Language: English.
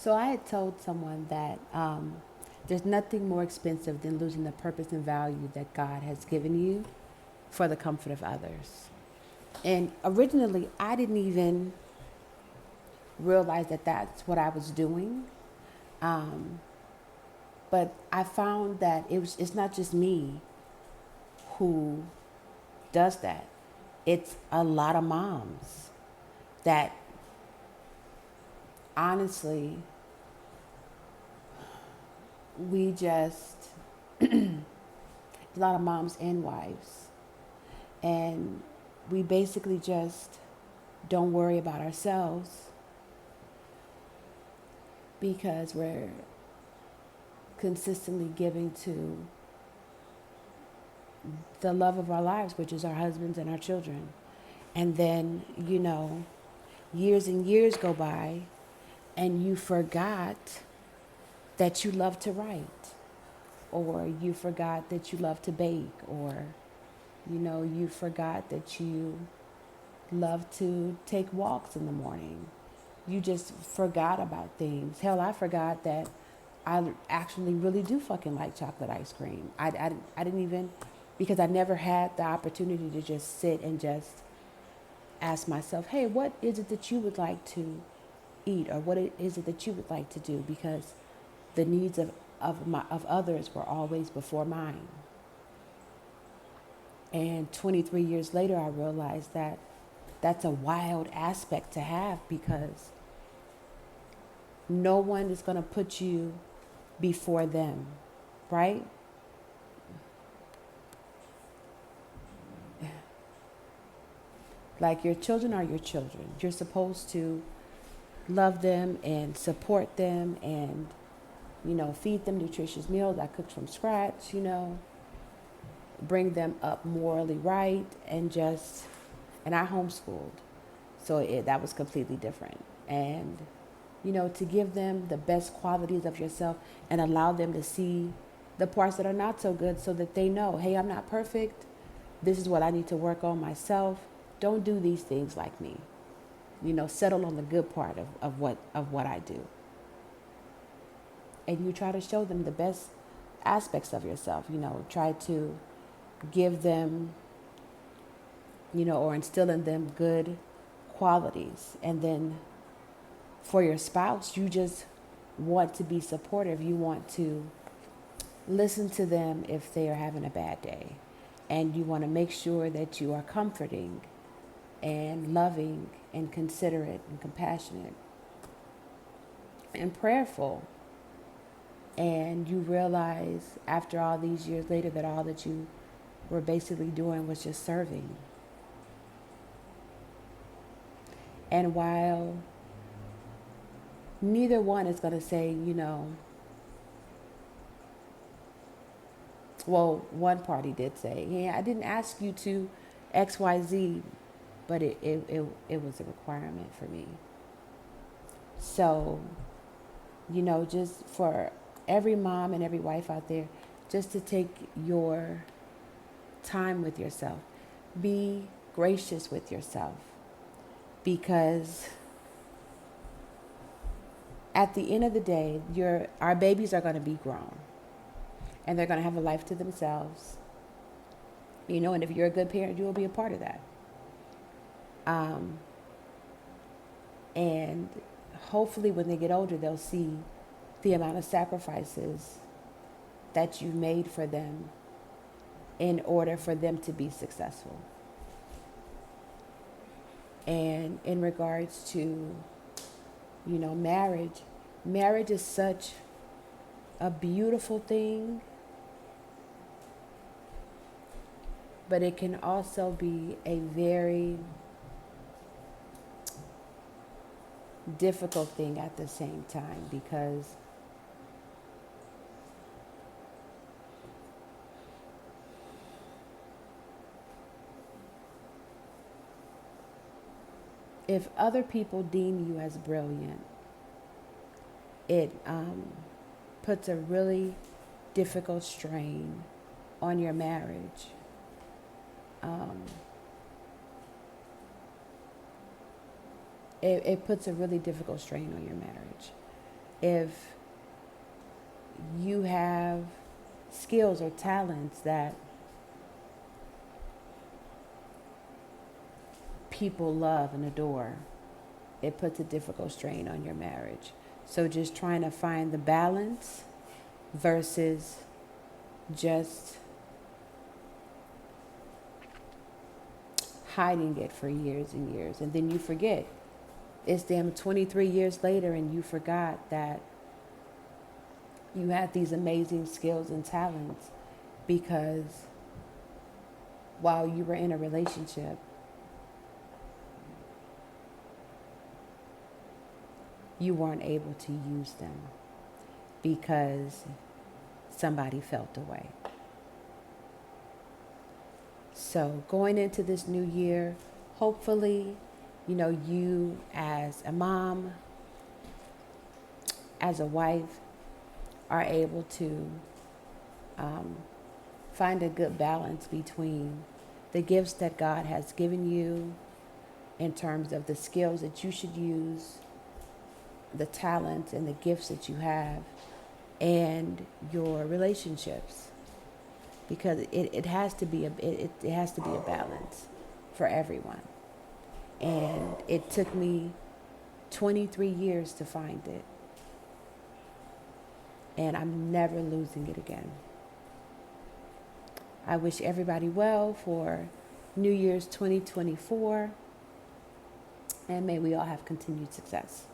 So I had told someone that there's nothing more expensive than losing the purpose and value that God has given you for the comfort of others. And originally, I didn't even realize that that's what I was doing. Um, but I found that it's not just me who does that. It's a lot of moms that honestly, we just, a lot of moms and wives, and we basically just don't worry about ourselves because we're consistently giving to the love of our lives, which is our husbands and our children. And then, years and years go by and you forgot that you love to write, or you forgot that you love to bake, or, you forgot that you love to take walks in the morning. You just forgot about things. Hell, I forgot that I actually really do fucking like chocolate ice cream. I didn't even, because I never had the opportunity to just sit and just ask myself, hey, what is it that you would like to eat, or what is it that you would like to do? Because the needs of others were always before mine. And 23 years later, I realized that that's a wild aspect to have, because no one is going to put you before them, right? Like, your children are your children. You're supposed to love them and support them and, feed them nutritious meals I cooked from scratch, bring them up morally right, and I homeschooled. So that was completely different. And, to give them the best qualities of yourself and allow them to see the parts that are not so good, so that they know, hey, I'm not perfect. This is what I need to work on myself. Don't do these things like me. Settle on the good part of what I do. And you try to show them the best aspects of yourself. Try to give them, or instill in them good qualities. And then for your spouse, you just want to be supportive. You want to listen to them if they are having a bad day. And you want to make sure that you are comforting and loving and considerate and compassionate and prayerful. And you realize after all these years later that all that you were basically doing was just serving. And while neither one is going to say, well, one party did say, yeah, I didn't ask you to XYZ, but it was a requirement for me. So, just for every mom and every wife out there, just to take your time with yourself. Be gracious with yourself, because at the end of the day, our babies are going to be grown and they're going to have a life to themselves. And if you're a good parent, you will be a part of that. And hopefully when they get older, they'll see the amount of sacrifices that you made for them in order for them to be successful. And in regards to, marriage is such a beautiful thing, but it can also be a very difficult thing at the same time, because if other people deem you as brilliant, it puts a really difficult strain on your marriage. It puts a really difficult strain on your marriage. if you have skills or talents that people love and adore, it puts a difficult strain on your marriage. So just trying to find the balance versus just hiding it for years and years. And then you forget. It's damn 23 years later and you forgot that you had these amazing skills and talents because while you were in a relationship, you weren't able to use them because somebody felt away. So going into this new year, hopefully, you as a mom, as a wife, are able to find a good balance between the gifts that God has given you in terms of the skills that you should use, the talents and the gifts that you have, and your relationships, because it has to be it has to be a balance for everyone. And it took me 23 years to find it, and I'm never losing it again. I wish everybody well for New Year's 2024, and may we all have continued success.